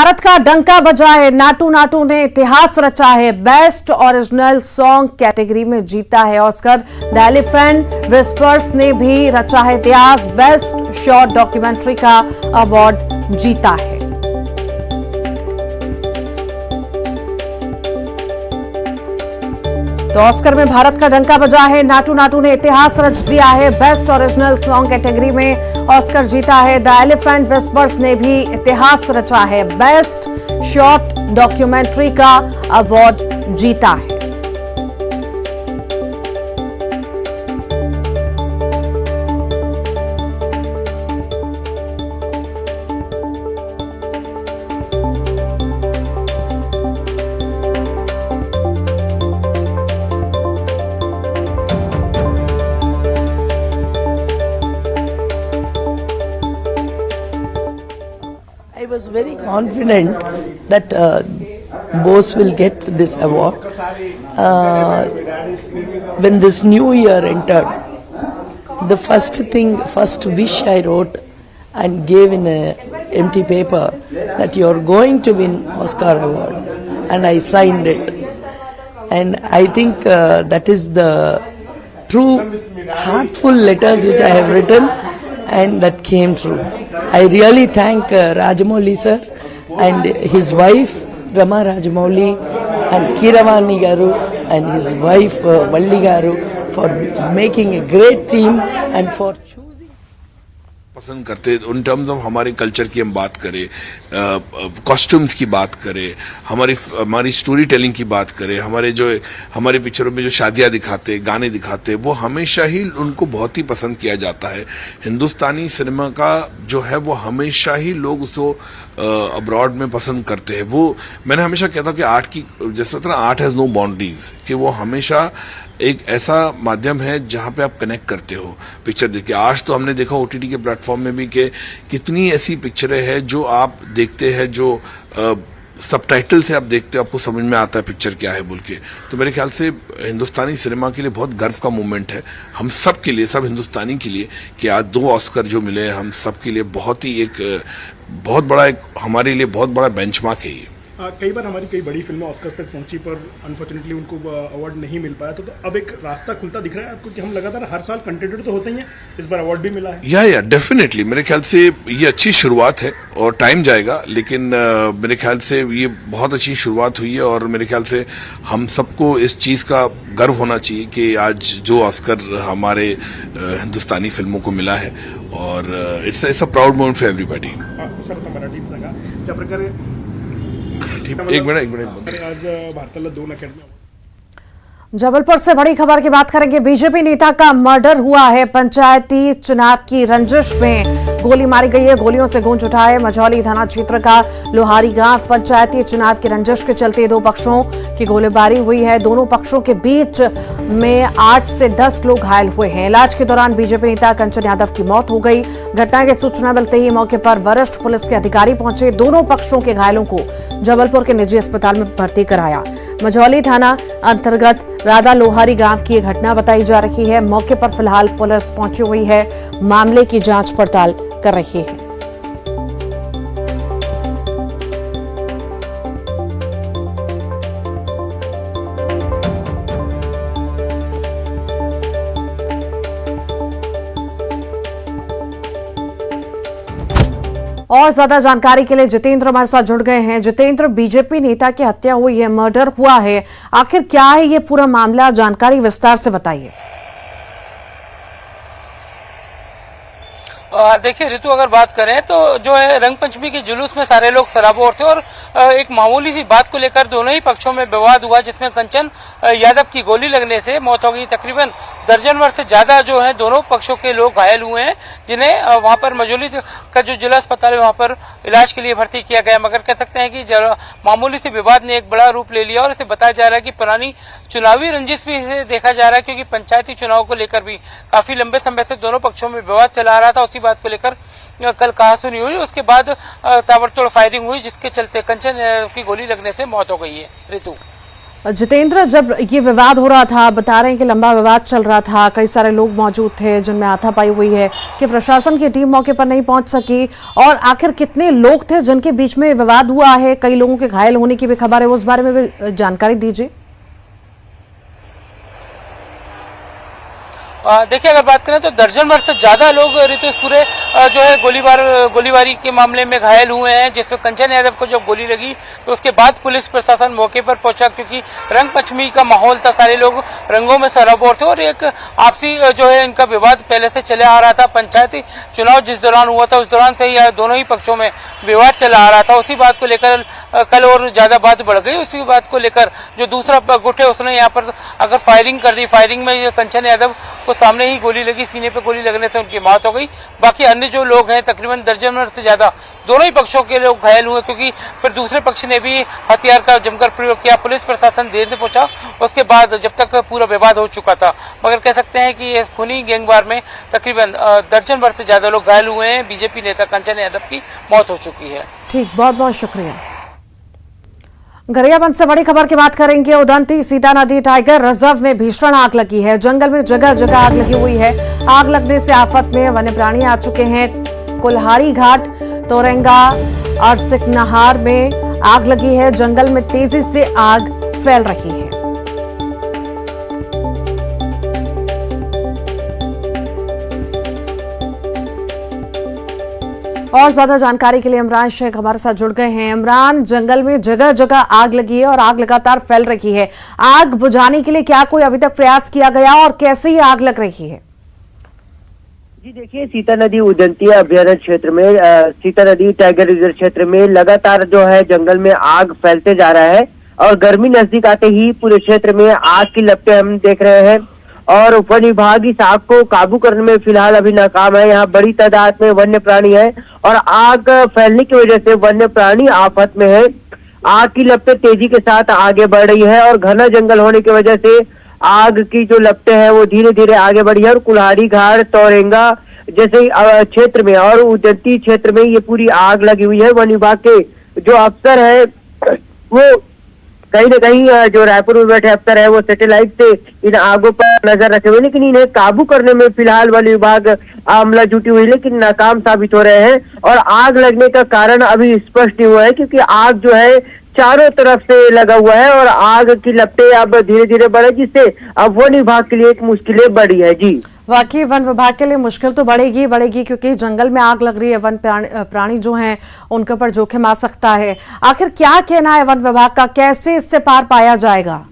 भारत का डंका बजा है। नाटू नाटू ने इतिहास रचा है। बेस्ट ओरिजिनल सॉन्ग कैटेगरी में जीता है ऑस्कर। द एलिफेंट विस्पर्स ने भी रचा है इतिहास। बेस्ट शॉर्ट डॉक्यूमेंट्री का अवार्ड जीता है। तो ऑस्कर में भारत का डंका बजा है। नाटू नाटू ने इतिहास रच दिया है। बेस्ट ओरिजिनल सॉन्ग कैटेगरी में ऑस्कर जीता है। द एलिफेंट विस्पर्स ने भी इतिहास रचा है। बेस्ट शॉर्ट डॉक्यूमेंट्री का अवार्ड जीता है। I was very confident that Bose will get this award. When this new year entered, the first wish I wrote and gave in a empty paper that you are going to win Oscar award, and I signed it. And I think that is the true heartful letters which I have written, and that came true. I really thank Rajamouli sir and his wife Rama Rajamouli and Keeravani Garu and his wife Valli Garu for making a great team and for choosing. पसंद करते उन terms of हमारे culture की हम बात करें, costumes की बात करें, हमारी स्टोरी टेलिंग की बात करें, हमारे पिक्चरों में जो शादियां दिखाते, गाने दिखाते, वो हमेशा ही उनको बहुत ही पसंद किया जाता है। हिंदुस्तानी सिनेमा का जो है वो हमेशा ही लोग उसको अब्रॉड में पसंद करते हैं। वो मैंने हमेशा कहता हूं कि आर्ट की जैसे होता है ना, आर्ट हैज नो बाउंड्रीज, कि वो हमेशा एक ऐसा माध्यम है जहां पे आप कनेक्ट करते हो पिक्चर देख के। आज तो हमने देखा ओटीटी के प्लेटफॉर्म में भी कि कितनी ऐसी पिक्चरें हैं जो आप देखते हैं, जो सबटाइटल से आप देखते हो, आपको समझ में आता है पिक्चर क्या है बोल के। तो मेरे ख्याल से हिंदुस्तानी सिनेमा के लिए बहुत गर्व का मोमेंट है, हम सब के लिए, सब हिंदुस्तानी के लिए, कि आज 2 ऑस्कर जो मिले हम सब के लिए बहुत ही हमारे लिए बहुत बड़ा बेंचमार्क है ये। कई बार हमारी कई बड़ी फिल्में ऑस्कर्स तक पहुंची पर अनफॉर्चुनेटली उनको अवार्ड नहीं मिल पाया, तो अब एक रास्ता खुलता दिख रहा है आपको कि हम लगातार हर साल कंटेंटर तो होते ही हैं, इस बार अवार्ड भी मिला है। या डेफिनेटली मेरे ख्याल से ये अच्छी शुरुआत है और टाइम जाएगा, लेकिन मेरे ख्याल से ये बहुत अच्छी शुरुआत हुई है और मेरे ख्याल से हम सबको इस चीज का गर्व होना चाहिए कि आज जो ऑस्कर हमारे हिंदुस्तानी फिल्मों को मिला है और it's a proud moment for everybody. Sir Marathi सांगा ज्या प्रकारे एक मिनट आज भारताला 2 अकॅडमी। जबलपुर से बड़ी खबर की बात करेंगे। बीजेपी नेता का मर्डर हुआ है। पंचायती चुनाव की रंजिश में गोली मारी गई है। गोलियों से गूंज उठा है मझौली थाना क्षेत्र का लोहारी गांव। पंचायती चुनाव की रंजिश के चलते 2 पक्षों की गोलीबारी हुई है। दोनों पक्षों के बीच में 8 से 10 लोग घायल हुए हैं। इलाज के दौरान बीजेपी नेता कंचन यादव की मौत हो गई। घटना की सूचना मिलते ही मौके पर वरिष्ठ पुलिस के अधिकारी पहुंचे। दोनों पक्षों के घायलों को जबलपुर के निजी अस्पताल में भर्ती कराया। मझौली थाना अंतर्गत राधा लोहारी गांव की यह घटना बताई जा रही है। मौके पर फिलहाल पुलिस पहुंची हुई है, मामले की जांच पड़ताल कर रही है। और ज्यादा जानकारी के लिए जितेंद्र हमारे साथ जुड़ गए हैं। जितेंद्र, बीजेपी नेता की हत्या हुई है, मर्डर हुआ है, आखिर क्या है ये पूरा मामला? जानकारी विस्तार से बताइए। देखिए ऋतु, अगर बात करें तो जो है रंग पंचमी के जुलूस में सारे लोग सराबोर थे और एक मामूली सी बात को लेकर दोनों ही पक्षों में विवाद हुआ, जिसमें कंचन यादव की गोली लगने से मौत हो गई। तकरीबन दर्जन भर से ज्यादा जो है दोनों पक्षों के लोग घायल हुए हैं, जिन्हें वहां पर मझौली का जो जिला अस्पताल है वहां पर इलाज के लिए भर्ती किया गया। मगर कह सकते हैं कि मामूली से विवाद ने एक बड़ा रूप ले लिया और इसे बताया जा रहा है कि पुरानी चुनावी रंजिश भी इसे देखा जा रहा है, क्योंकि पंचायती चुनाव को लेकर भी काफी लंबे समय से दोनों पक्षों में विवाद चला रहा था। उसी बात को लेकर कल कहासुनी हुई, उसके बाद ताबड़तोड़ फायरिंग हुई, जिसके चलते कंचन की गोली लगने से मौत हो गई है। ऋतु, जितेंद्र, जब ये विवाद हो रहा था, बता रहे हैं कि लंबा विवाद चल रहा था, कई सारे लोग मौजूद थे जिनमें हाथापाई हुई है कि प्रशासन की टीम मौके पर नहीं पहुंच सकी, और आखिर कितने लोग थे जिनके बीच में विवाद हुआ है, कई लोगों के घायल होने की भी खबर है, उस बारे में भी जानकारी दीजिए। देखिए, अगर बात करें तो दर्जन भर से ज्यादा लोग ऋतु इस पूरे जो है गोलीबारी के मामले में घायल हुए हैं, जिसमें कंचन यादव को जब गोली लगी तो उसके बाद पुलिस प्रशासन मौके पर पहुंचा, क्योंकि रंग पंचमी का माहौल था, सारे लोग रंगों में सराबोर थे और एक आपसी जो है इनका विवाद पहले से चले आ रहा था। पंचायती चुनाव जिस दौरान हुआ था उस दौरान से ही दोनों ही पक्षों में विवाद चला आ रहा था। उसी बात को लेकर कल और ज्यादा बात बढ़ गई। उसी बात को लेकर जो दूसरा गुट है उसने यहाँ पर अगर फायरिंग कर दी, फायरिंग में कंचन यादव को सामने ही गोली लगी, सीने पे गोली लगने से उनकी मौत हो गई। बाकी अन्य जो लोग हैं तकरीबन दर्जन भर से ज्यादा दोनों ही पक्षों के लोग घायल हुए, क्योंकि फिर दूसरे पक्ष ने भी हथियार का जमकर प्रयोग किया। पुलिस प्रशासन देर से पहुंचा उसके बाद, जब तक पूरा विवाद हो चुका था। मगर कह सकते हैं कि इस खूनी गैंगवार में तकरीबन दर्जन भर से ज्यादा लोग घायल हुए हैं। बीजेपी नेता कंचन यादव की मौत हो चुकी है। ठीक, बहुत बहुत शुक्रिया। गरियाबंद से बड़ी खबर की बात करेंगे। उदंती सीता नदी टाइगर रिजर्व में भीषण आग लगी है। जंगल में जगह जगह आग लगी हुई है। आग लगने से आफत में वन्य प्राणी आ चुके हैं। कुल्हाड़ी घाट, तोरेंगा और सिकनहार में आग लगी है। जंगल में तेजी से आग फैल रही है। और ज्यादा जानकारी के लिए इमरान शेख हमारे साथ जुड़ गए हैं। इमरान, जंगल में जगह जगह आग लगी है और आग लगातार फैल रही है। आग बुझाने के लिए क्या कोई अभी तक प्रयास किया गया और कैसे ये आग लग रही है? जी देखिए, सीता नदी उदंती अभ्यारण्य क्षेत्र में, सीता नदी टाइगर रिजर्व क्षेत्र में लगातार जो है जंगल में आग फैलते जा रहा है और गर्मी नजदीक आते ही पूरे क्षेत्र में आग की लपटें हम देख रहे हैं। और वन विभाग इस आग को काबू करने में फिलहाल अभी नाकाम है। यहाँ बड़ी तादाद में वन्य प्राणी है और आग फैलने की वजह से वन्य प्राणी आफत में है। आग की लपटें तेजी के साथ आगे बढ़ रही है और घना जंगल होने की वजह से आग की जो लपटें हैं वो धीरे धीरे आगे बढ़ी है। और कुल्हाड़ी घाट, तोरेंगा जैसे क्षेत्र में और उदंती क्षेत्र में ये पूरी आग लगी हुई है। वन विभाग के जो अफसर है वो कहीं न कहीं, जो रायपुर में बैठे अफसर है वो सैटेलाइट से इन आगों पर नजर रखे हुए, लेकिन इन्हें काबू करने में फिलहाल वन विभाग आमला जुटी हुई, लेकिन नाकाम साबित हो रहे हैं। और आग लगने का कारण अभी स्पष्ट नहीं हुआ है, क्योंकि आग जो है चारों तरफ से लगा हुआ है और आग की लपटें अब धीरे धीरे बढ़े, जिससे अब वन विभाग के लिए एक मुश्किलें बढ़ी है। जी वाकई वन विभाग के लिए मुश्किल तो बढ़ेगी, क्योंकि जंगल में आग लग रही है। वन प्राणी जो हैं उनके ऊपर जोखिम आ सकता है। आखिर क्या कहना है वन विभाग का, कैसे इससे पार पाया जाएगा?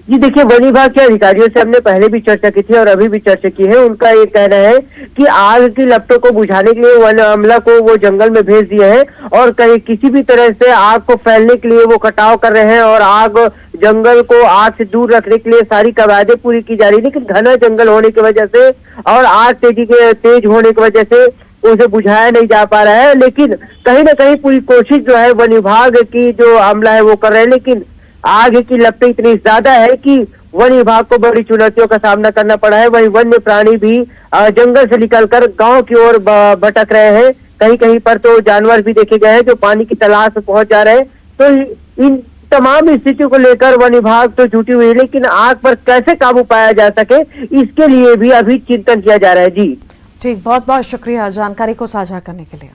जी देखिए, वन विभाग के अधिकारियों से हमने पहले भी चर्चा की थी और अभी भी चर्चा की है। उनका ये कहना है कि आग की लपटों को बुझाने के लिए वन अमला को वो जंगल में भेज दिए हैं और कहीं किसी भी तरह से आग को फैलने के लिए वो कटाव कर रहे हैं और आग जंगल को आग से दूर रखने के लिए सारी कवायदें पूरी की जा रही है। लेकिन घना जंगल होने की वजह से और आग तेज होने की वजह से उसे बुझाया नहीं जा पा रहा है। लेकिन कहीं ना कहीं पूरी कोशिश जो है वन विभाग की जो अमला है वो कर रहे हैं, लेकिन आग की लपटें इतनी ज्यादा है कि वन विभाग को बड़ी चुनौतियों का सामना करना पड़ा है। वहीं वन्य प्राणी भी जंगल से निकलकर गांव की ओर भटक रहे हैं। कहीं कहीं पर तो जानवर भी देखे गए हैं जो पानी की तलाश में पहुंच जा रहे हैं। तो इन तमाम स्थितियों को लेकर वन विभाग तो जुटी हुई है, लेकिन आग पर कैसे काबू पाया जा सके इसके लिए भी अभी चिंतन किया जा रहा है। जी ठीक, बहुत बहुत शुक्रिया जानकारी को साझा करने के लिए।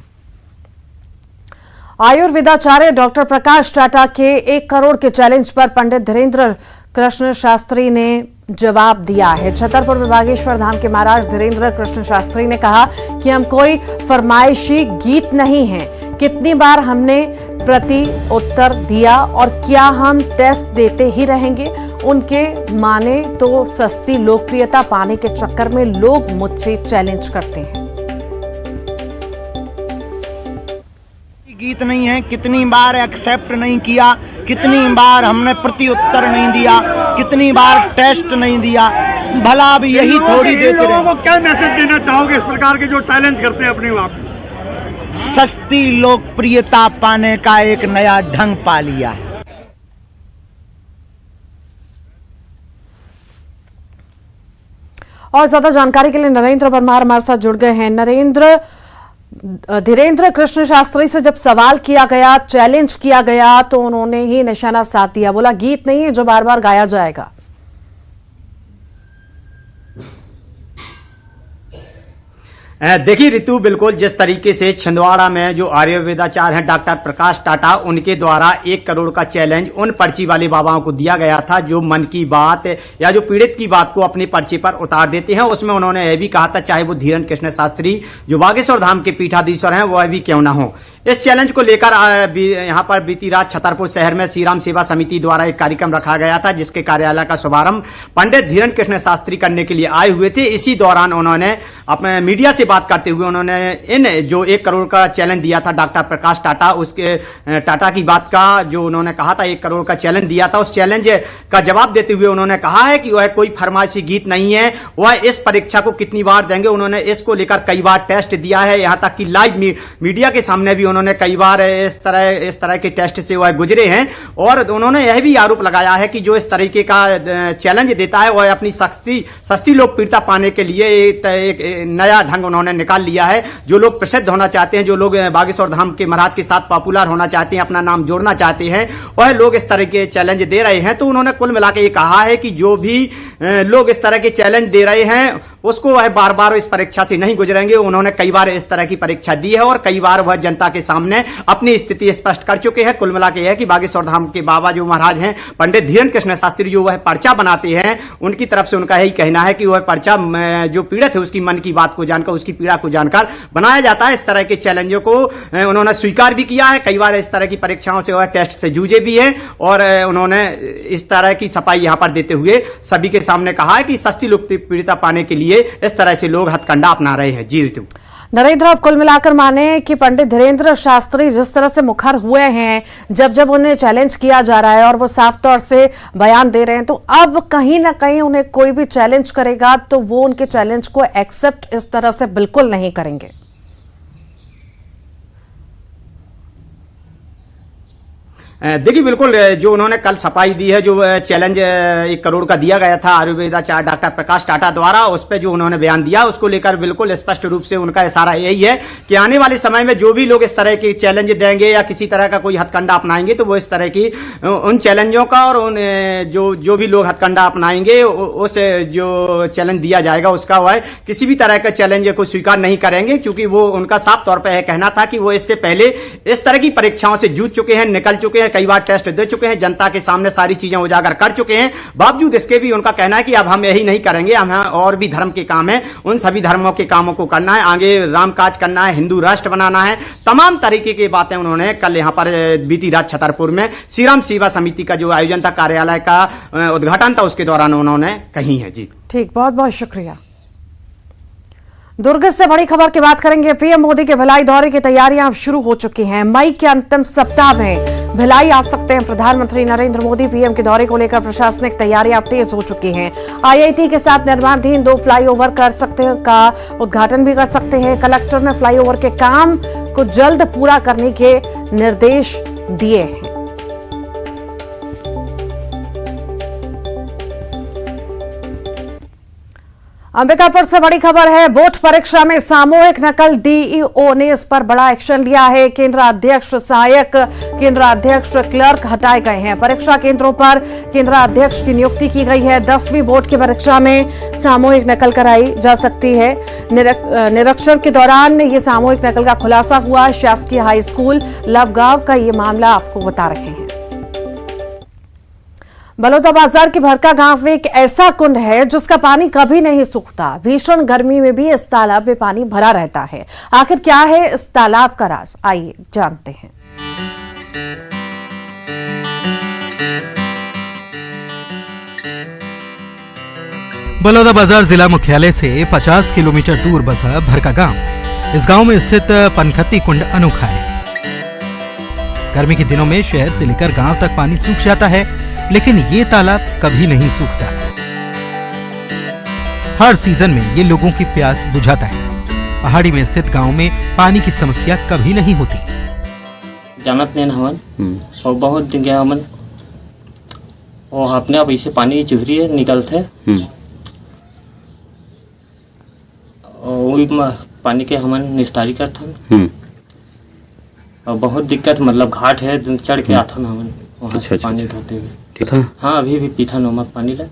आयुर्वेदाचार्य डॉक्टर प्रकाश टाटा के 1 करोड़ के चैलेंज पर पंडित धीरेन्द्र कृष्ण शास्त्री ने जवाब दिया है। छतरपुर में बागेश्वर धाम के महाराज धीरेन्द्र कृष्ण शास्त्री ने कहा कि हम कोई फरमाइशी गीत नहीं हैं। कितनी बार हमने प्रति उत्तर दिया और क्या हम टेस्ट देते ही रहेंगे? उनके माने तो सस्ती लोकप्रियता पाने के चक्कर में लोग मुझसे चैलेंज करते हैं। गीत नहीं है, कितनी बार एक्सेप्ट नहीं किया, कितनी बार हमने प्रति उत्तर नहीं दिया, कितनी बार टेस्ट नहीं दिया, भला अब यही थोड़ी देते रहे। वो क्या मैसेज देना चाहोगे इस प्रकार के जो चैलेंज करते हैं अपने आप? सस्ती लोकप्रियता पाने का एक नया ढंग पा लिया है। और ज्यादा जानकारी के लिए नरेंद्र परमार हमारे साथ जुड़ गए हैं। नरेंद्र, धीरेन्द्र कृष्ण शास्त्री से जब सवाल किया गया, चैलेंज किया गया, तो उन्होंने ही निशाना साध दिया। बोला गीत नहीं है जो बार बार गाया जाएगा। देखिए ऋतु, बिल्कुल जिस तरीके से छिंदवाड़ा में जो आयुर्वेदाचार्य हैं डॉक्टर प्रकाश टाटा, उनके द्वारा 1 करोड़ का चैलेंज उन पर्ची वाले बाबाओं को दिया गया था जो मन की बात या जो पीड़ित की बात को अपनी पर्ची पर उतार देते हैं। उसमें उन्होंने यह भी कहा था, चाहे वो धीरेन्द्र कृष्ण शास्त्री जो बागेश्वर धाम के पीठाधीश्वर हैं वह भी क्यों ना हो। इस चैलेंज को लेकर यहाँ पर बीती रात छतरपुर शहर में श्री राम सेवा समिति द्वारा एक कार्यक्रम रखा गया था, जिसके कार्यालय का शुभारंभ पंडित धीरेन्द्र कृष्ण शास्त्री करने के लिए आए हुए थे। इसी दौरान उन्होंने अपने मीडिया से बात करते हुए उन्होंने इन जो 1 करोड़ का चैलेंज दिया था डॉक्टर प्रकाश टाटा, उसके टाटा की बात का जो उन्होंने कहा था 1 करोड़ का चैलेंज दिया था, उस चैलेंज का जवाब देते हुए उन्होंने कहा है कि वह कोई फरमाइशी गीत नहीं है। वह इस परीक्षा को कितनी बार देंगे, उन्होंने इसको लेकर कई बार टेस्ट दिया है। यहाँ तक कि लाइव मीडिया के सामने भी उन्होंने कई बार इस तरह के टेस्ट से वह गुजरे हैं। और उन्होंने यह भी आरोप लगाया है कि जो इस तरीके का चैलेंज देता है वह अपनी सस्ती लोकप्रियता पाने के लिए एक नया ढंग उन्होंने निकाल लिया है। जो लोग प्रसिद्ध होना चाहते हैं, जो लोग बागेश्वर धाम के महाराज के साथ पॉपुलर होना चाहते हैं, अपना नाम जोड़ना चाहते हैं, वह लोग इस तरह के चैलेंज दे रहे हैं। तो उन्होंने कुल मिला के ये कहा है कि जो भी लोग इस तरह के चैलेंज दे रहे हैं उसको वह बार बार इस परीक्षा से नहीं गुजरेंगे। उन्होंने कई बार इस तरह की परीक्षा दी है और कई बार वह जनता के सामने अपनी स्थिति स्पष्ट कर चुके हैं। कुल मिला के यह कि बागेश्वर धाम के बाबा जो महाराज हैं पंडित धीरेन्द्र कृष्ण शास्त्री, जो वह पर्चा बनाते हैं, उनकी तरफ से उनका यही कहना है कि वह पर्चा जो पीड़ित है उसकी मन की बात को जानकर, उसकी पीड़ा को जानकर बनाया जाता है। इस तरह के चैलेंजों को उन्होंने स्वीकार भी किया है। कई बार इस तरह की परीक्षाओं से वह टेस्ट से जूझे भी हैं और उन्होंने इस तरह की सफाई यहाँ पर देते हुए सभी के सामने कहा है कि सस्ती लोकप्रियता पाने के लिए इस तरह से लोग हथकंडा अपना रहे हैं। जी ऋतु। नरेंद्र, अब कुल मिलाकर माने कि पंडित धीरेन्द्र शास्त्री जिस तरह से मुखर हुए हैं, जब उन्हें चैलेंज किया जा रहा है और वो साफ तौर से बयान दे रहे हैं, तो अब कहीं ना कहीं उन्हें कोई भी चैलेंज करेगा तो वो उनके चैलेंज को एक्सेप्ट इस तरह से बिल्कुल नहीं करेंगे। देखिए बिल्कुल जो उन्होंने कल सफाई दी है, जो चैलेंज 1 करोड़ का दिया गया था आयुर्वेदाचार्य डॉक्टर प्रकाश टाटा द्वारा, उस पर जो उन्होंने बयान दिया उसको लेकर बिल्कुल स्पष्ट रूप से उनका इशारा यही है कि आने वाले समय में जो भी लोग इस तरह के चैलेंज देंगे या किसी तरह का कोई हथकंडा अपनाएंगे तो वो इस तरह की उन चैलेंजों का और उन जो भी लोग हथकंडा अपनाएंगे उस जो चैलेंज दिया जाएगा उसका वह किसी भी तरह का चैलेंज को स्वीकार नहीं करेंगे, क्योंकि वो उनका साफ तौर पर यह कहना था कि वो इससे पहले इस तरह की परीक्षाओं से जूझ चुके हैं, निकल चुके हैं, कई बार टेस्ट दे चुके हैं, जनता के सामने सारी चीजें उजागर कर चुके हैं। बावजूद इसके भी उनका कहना है कि अब हम यही नहीं करेंगे, हम और भी धर्म के काम है, उन सभी धर्मों के कामों को करना है, आगे राम काज करना है, हिंदू राष्ट्र बनाना है, तमाम तरीके की बातें उन्होंने कल यहाँ पर बीती रात छतरपुर में श्री राम सेवा समिति का जो आयोजन था, कार्यालय का उद्घाटन था, उसके दौरान उन्होंने कही है। जी ठीक, बहुत बहुत शुक्रिया। दुर्ग से बड़ी खबर की बात करेंगे। पीएम मोदी के भिलाई दौरे की तैयारियां अब शुरू हो चुकी हैं। मई के अंतिम सप्ताह में भिलाई आ सकते हैं प्रधानमंत्री नरेंद्र मोदी। पीएम के दौरे को लेकर प्रशासनिक तैयारियां तेज हो चुकी हैं। आईआईटी के साथ निर्माणाधीन 2 फ्लाईओवर का उद्घाटन भी कर सकते हैं। कलेक्टर ने फ्लाईओवर के काम को जल्द पूरा करने के निर्देश दिए हैं। अंबिकापुर से बड़ी खबर है। बोर्ड परीक्षा में सामूहिक नकल, डीईओ ने इस पर बड़ा एक्शन लिया है। केंद्र अध्यक्ष, सहायक केंद्र अध्यक्ष, क्लर्क हटाए गए हैं। परीक्षा केंद्रों पर केंद्र अध्यक्ष की नियुक्ति की गई है। 10वीं बोर्ड की परीक्षा में सामूहिक नकल कराई जा सकती है। निरीक्षण के दौरान ये सामूहिक नकल का खुलासा हुआ। शासकीय हाई स्कूल लवगांव का ये मामला आपको बता रहे हैं। बलौदा बाजार के भरका गांव में एक ऐसा कुंड है जिसका पानी कभी नहीं सूखता। भीषण गर्मी में भी इस तालाब में पानी भरा रहता है। आखिर क्या है इस तालाब का राज, आइए जानते हैं। बलौदा बाजार जिला मुख्यालय से 50 किलोमीटर दूर बसा भरका गांव। इस गांव में स्थित पनखत्ती कुंड अनोखा है। गर्मी के दिनों में शहर से लेकर गांव तक पानी सूख जाता है, लेकिन ये तालाब कभी नहीं सूखता। हर सीजन में ये लोगों की प्यास बुझाता है। पहाड़ी में स्थित गांव में पानी की समस्या कभी नहीं होती। जानत नहीं हवन और बहुत दिन गया हमन और अपने आप ऐसे पानी चुहरी निकलते और पानी के हमन निस्तारी करथन और बहुत दिक्कत मतलब घाट है चढ़ के आथन हमन वहाँ से पानी उठाते हुए। ठीक था। हाँ अभी भी पीथा नमक पानी ला।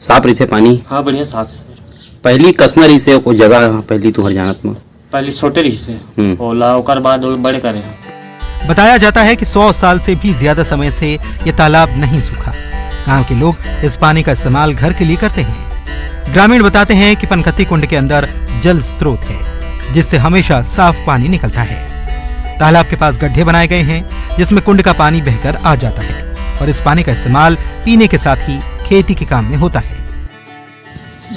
साफ रही थे पानी। हाँ बढ़िया साफ है सर। पहली कसना रही से कोई जगह पहली तुहर जानत में पहले छोटे रही से ओला ओकर बाद बड़े करे हैं। बताया जाता है कि 100 साल से भी ज्यादा समय से ये तालाब नहीं सूखा। गांव के लोग इस पानी का इस्तेमाल घर के लिए करते हैं। ग्रामीण बताते हैं कि पनखत्ती कुंड के अंदर जल स्रोत है जिससे हमेशा साफ पानी निकलता है। तालाब के पास गड्ढे बनाए गए हैं जिसमें कुंड का पानी बहकर आ जाता है और इस पानी का इस्तेमाल पीने के साथ ही खेती के काम में होता है।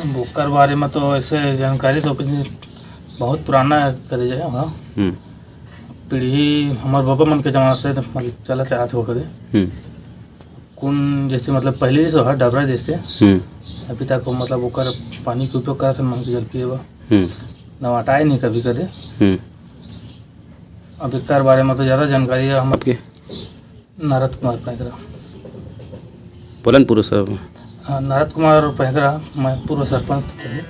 बुक्कर बारे में तो ऐसे जानकारी तो बहुत पुराना करे जाए हाँ पीढ़ी हमारे बाबा मन के जमाना से मतलब चला से हाथ होकर कौन जैसे मतलब पहले जैसे है डबरा जैसे अभी तक मतलब ओकर पानी के उपयोग करा मन के जल पिए बा नवाटाए नहीं कभी कदे। अब एक बारे में तो ज़्यादा जानकारी है हम आपके नारद कुमार पैंकरा बोलन पूर्व सर। हाँ नारद कुमार पैंकरा मैं पूर्व सरपंच पहले।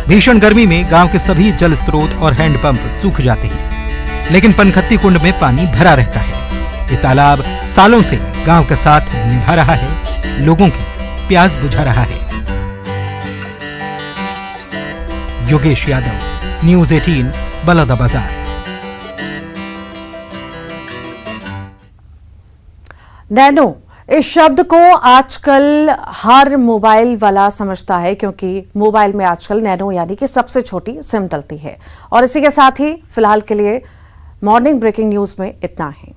भीषण गर्मी में गांव के सभी जल स्रोत और हैंडपंप सूख जाते हैं लेकिन पनखत्ती कुंड में पानी भरा रहता है। ये तालाब सालों से गांव का साथ निभा रहा है, लोगों की प्यास बुझा रहा है। योगेश यादव, न्यूज़ 18, बलौदाबाजार। नैनो इस शब्द को आजकल हर मोबाइल वाला समझता है क्योंकि मोबाइल में आजकल नैनो यानी कि सबसे छोटी सिम डलती है। और इसी के साथ ही फिलहाल के लिए मॉर्निंग ब्रेकिंग न्यूज में इतना ही।